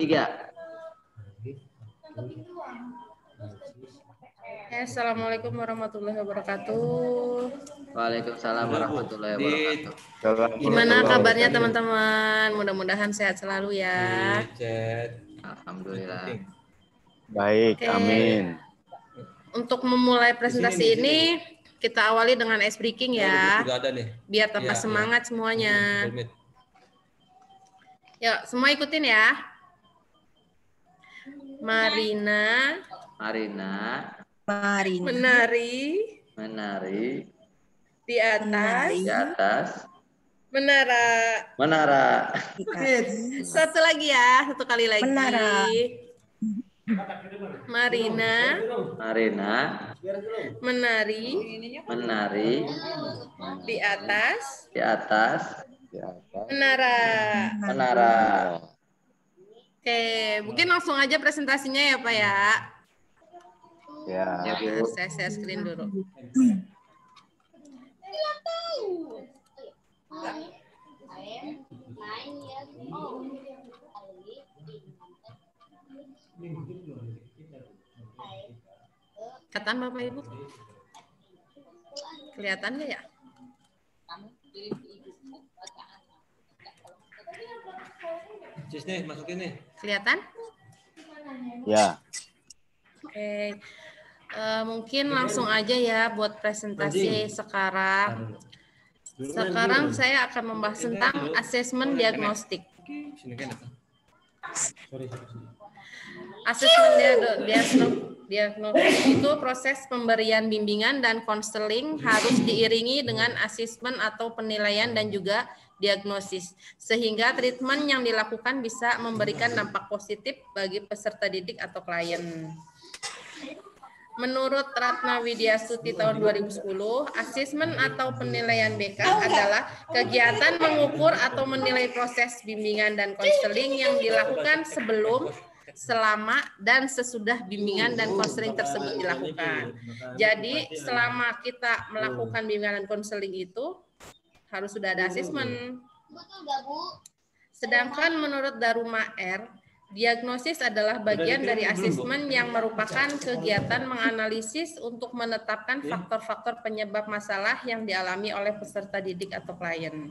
3. Assalamualaikum warahmatullahi wabarakatuh. Waalaikumsalam warahmatullahi wabarakatuh. Gimana kabarnya teman-teman? Mudah-mudahan sehat selalu ya. Alhamdulillah. Baik, amin. Untuk memulai presentasi ini, kita awali dengan ice breaking ya. Biar tambah semangat semuanya. Yuk, semua ikutin ya. Marina menari di atas menara. Satu lagi ya, satu kali lagi. Marina menari di atas menara. Oke, mungkin langsung aja presentasinya ya Pak ya. Ya. Nah, saya share screen dulu. Kelihatan Bapak Ibu? Kelihatan nggak ya? Cis nih, masukin nih. Kelihatan? Ya. Oke. Mungkin langsung aja ya buat presentasi sekarang. Sekarang saya akan membahas tentang asesmen diagnostik. Asesmen diagnostik itu proses pemberian bimbingan dan konseling harus diiringi dengan asesmen atau penilaian dan juga diagnosis, sehingga treatment yang dilakukan bisa memberikan dampak positif bagi peserta didik atau klien. Menurut Ratna Widyasuti tahun 2010, asesmen atau penilaian BK adalah kegiatan mengukur atau menilai proses bimbingan dan konseling yang dilakukan sebelum, selama, dan sesudah bimbingan dan konseling tersebut dilakukan. Jadi, selama kita melakukan bimbingan dan konseling itu, harus sudah ada asesmen. Sedangkan menurut Daruma R, diagnosis adalah bagian dari asesmen yang merupakan kegiatan menganalisis untuk menetapkan faktor-faktor penyebab masalah yang dialami oleh peserta didik atau klien.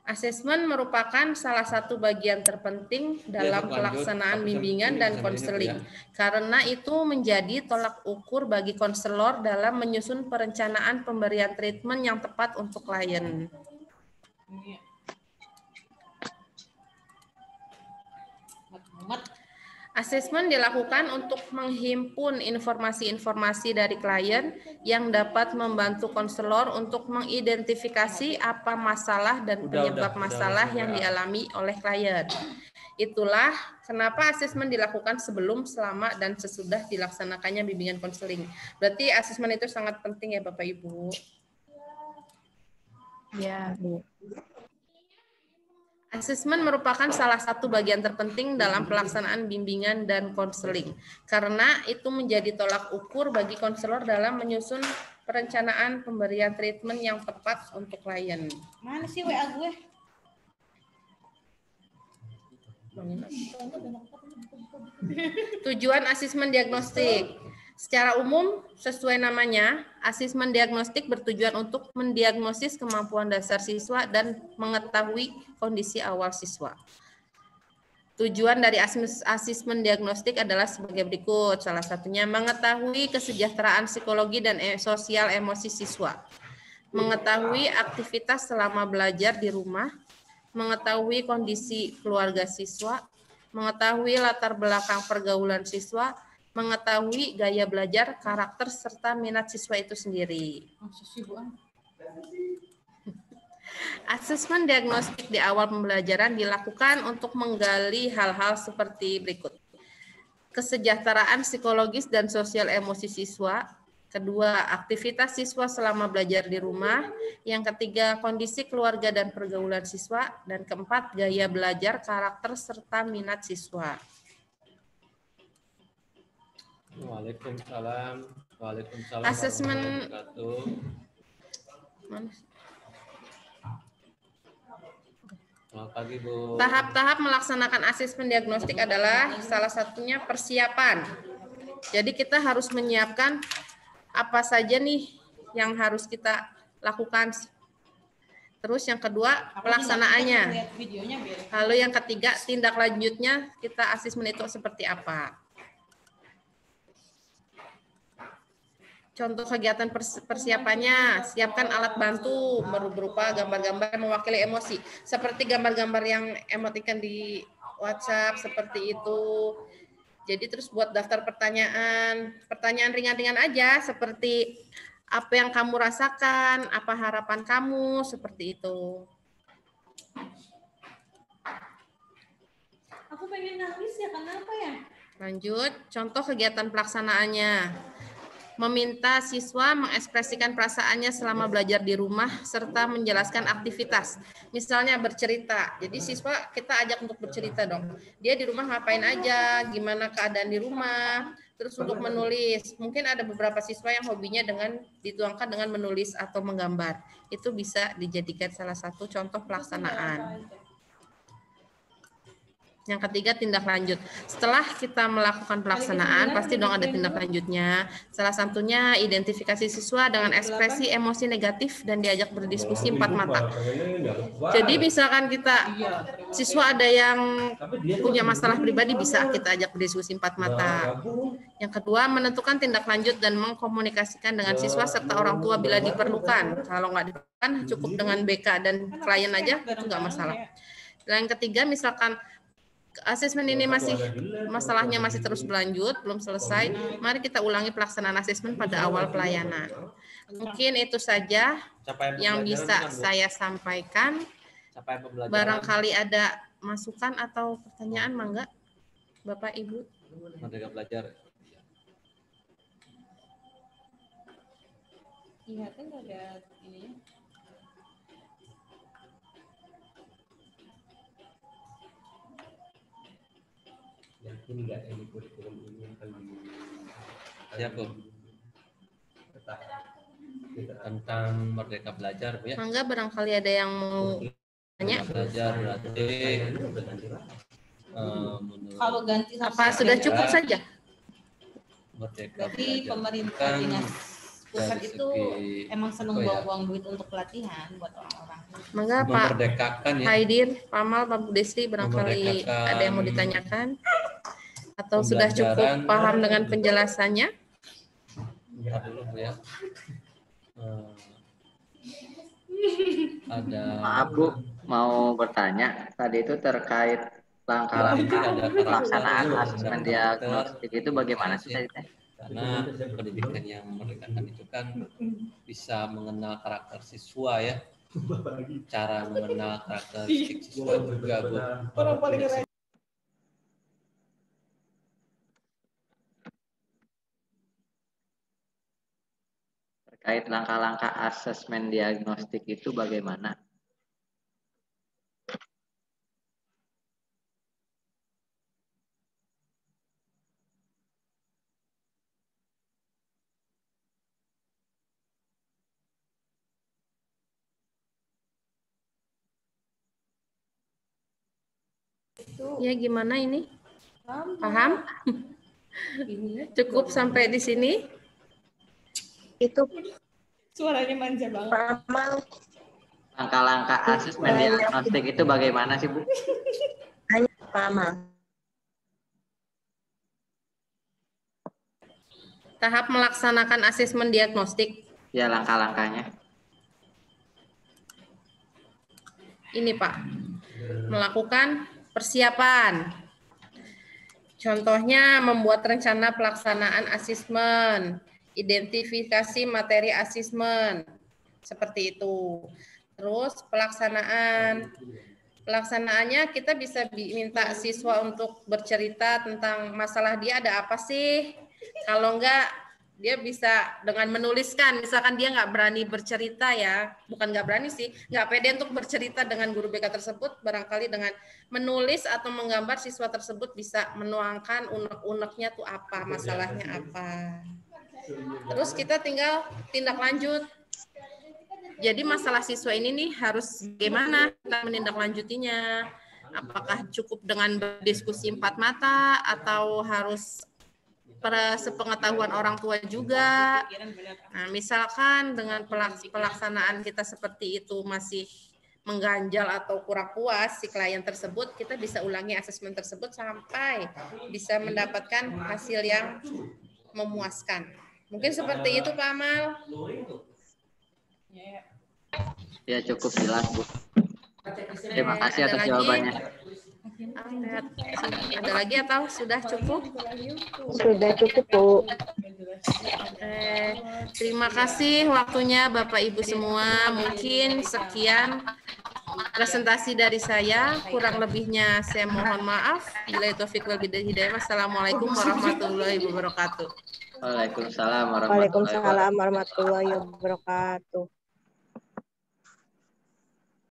Asesmen merupakan salah satu bagian terpenting dalam pelaksanaan bimbingan dan konseling, karena itu menjadi tolak ukur bagi konselor dalam menyusun perencanaan pemberian treatment yang tepat untuk klien. Asesmen dilakukan untuk menghimpun informasi-informasi dari klien yang dapat membantu konselor untuk mengidentifikasi apa masalah dan penyebab masalah yang dialami oleh klien. Itulah kenapa asesmen dilakukan sebelum, selama, dan sesudah dilaksanakannya bimbingan konseling. Berarti asesmen itu sangat penting ya Bapak Ibu. Ya, Bu. Asesmen merupakan salah satu bagian terpenting dalam pelaksanaan bimbingan dan konseling, karena itu menjadi tolak ukur bagi konselor dalam menyusun perencanaan pemberian treatment yang tepat untuk klien. Mana sih WA gue? Tujuan asesmen diagnostik. Secara umum, sesuai namanya, asesmen diagnostik bertujuan untuk mendiagnosis kemampuan dasar siswa dan mengetahui kondisi awal siswa. Tujuan dari asesmen diagnostik adalah sebagai berikut. Salah satunya mengetahui kesejahteraan psikologi dan sosial emosi siswa, mengetahui aktivitas selama belajar di rumah, mengetahui kondisi keluarga siswa, mengetahui latar belakang pergaulan siswa, mengetahui gaya belajar, karakter, serta minat siswa itu sendiri. Asesmen diagnostik di awal pembelajaran dilakukan untuk menggali hal-hal seperti berikut. Kesejahteraan psikologis dan sosial emosi siswa. Kedua, aktivitas siswa selama belajar di rumah. Yang ketiga, kondisi keluarga dan pergaulan siswa. Dan keempat, gaya belajar, karakter, serta minat siswa. Waalaikumsalam. Waalaikumsalam. Asesmen Selamat pagi, Bu. Tahap-tahap melaksanakan asesmen diagnostik adalah salah satunya persiapan. Jadi kita harus menyiapkan apa saja nih yang harus kita lakukan. Terus yang kedua, pelaksanaannya. Lalu yang ketiga, tindak lanjutnya kita asesmen itu seperti apa. Contoh kegiatan persiapannya, siapkan alat bantu berupa gambar-gambar mewakili emosi. Seperti gambar-gambar yang emotikan di WhatsApp, seperti itu. Jadi terus buat daftar pertanyaan ringan-ringan aja, seperti apa yang kamu rasakan, apa harapan kamu, seperti itu. Aku pengen nangis ya, kenapa ya? Lanjut, contoh kegiatan pelaksanaannya. Meminta siswa mengekspresikan perasaannya selama belajar di rumah serta menjelaskan aktivitas. Misalnya bercerita. Jadi siswa kita ajak untuk bercerita dong. Dia di rumah ngapain aja, gimana keadaan di rumah. Terus untuk menulis. Mungkin ada beberapa siswa yang hobinya dengan dituangkan dengan menulis atau menggambar. Itu bisa dijadikan salah satu contoh pelaksanaan. Yang ketiga, tindak lanjut. Setelah kita melakukan pelaksanaan, pasti dong ada tindak lanjutnya. Salah satunya identifikasi siswa dengan ekspresi emosi negatif dan diajak berdiskusi 4 mata. Jadi misalkan siswa ada yang punya masalah pribadi, bisa kita ajak berdiskusi 4 mata. Yang kedua, menentukan tindak lanjut dan mengkomunikasikan dengan siswa serta orang tua bila diperlukan. Kalau nggak diperlukan, cukup dengan BK dan klien aja, itu nggak masalah. Dan yang ketiga, misalkan asesmen ini masalahnya masih terus berlanjut, belum selesai, mari kita ulangi pelaksanaan asesmen pada awal pelayanan. Mungkin itu saja yang bisa saya sampaikan. Barangkali ada masukan atau pertanyaan, mangga Bapak Ibu. Merdeka Belajar. Iya, kan ada ini. Yakin nggak ini kurikulum ini akan Siapa? Tentang Merdeka Belajar, Bu ya. Mangga barangkali ada yang mau tanya. Belajar berarti Kalau ganti Apa sudah cukup saja? Merdeka berarti Belajar pemerintah kan dinas pusat dari itu segi emang seneng apa ya? buang-buang duit untuk pelatihan buat orang-orang. Mangga Pak memerdekakan ya. Haidir, Pamal, Pak Budesri, barangkali Memerdekakan ada yang mau ditanyakan? Atau sudah cukup paham dengan penjelasannya? Bentar dulu Bu ya. Ada Maaf Bu, mau bertanya. Tadi itu terkait langkah-langkah pelaksanaan asesmen diagnostik itu bagaimana sih tadi teh? karena pendidikan yang memerdekakan itu kan bisa mengenal karakter siswa ya, cara mengenal karakteristik siswa juga Bu. Terkait langkah-langkah asesmen diagnostik itu bagaimana? Ya gimana ini? Paham? Cukup sampai di sini? Itu Suaranya manja banget. Pamal Langkah-langkah asesmen diagnostik itu bagaimana sih Bu? hanya Pamal. Tahap melaksanakan asesmen diagnostik. Ya langkah-langkahnya. Ini Pak, melakukan persiapan. Contohnya membuat rencana pelaksanaan asesmen, identifikasi materi asesmen, seperti itu. Terus pelaksanaannya kita bisa minta siswa untuk bercerita tentang masalah dia ada apa sih. Kalau enggak, dia bisa dengan menuliskan, misalkan dia nggak berani bercerita ya, bukan nggak berani sih, nggak pede untuk bercerita dengan guru BK tersebut, barangkali dengan menulis atau menggambar siswa tersebut bisa menuangkan unek-uneknya tuh apa, masalahnya apa. Terus kita tinggal tindak lanjut. Jadi masalah siswa ini nih harus bagaimana kita menindaklanjutinya? Apakah cukup dengan berdiskusi 4 mata atau harus sepengetahuan orang tua juga? Nah, misalkan dengan pelaksanaan kita seperti itu masih mengganjal atau kurang puas si klien tersebut, kita bisa ulangi asesmen tersebut sampai bisa mendapatkan hasil yang memuaskan. Mungkin seperti itu Pak Amal. Ya cukup jelas Bu. Terima kasih atas jawabannya. Ada lagi atau sudah cukup? Sudah cukup, Bu. Terima kasih waktunya Bapak Ibu semua. Mungkin sekian presentasi dari saya. Kurang lebihnya saya mohon maaf. Billahi taufiq wal hidayah. Wassalamualaikum warahmatullahi wabarakatuh. Waalaikumsalam Waalaikumsalam warahmatullahi wabarakatuh.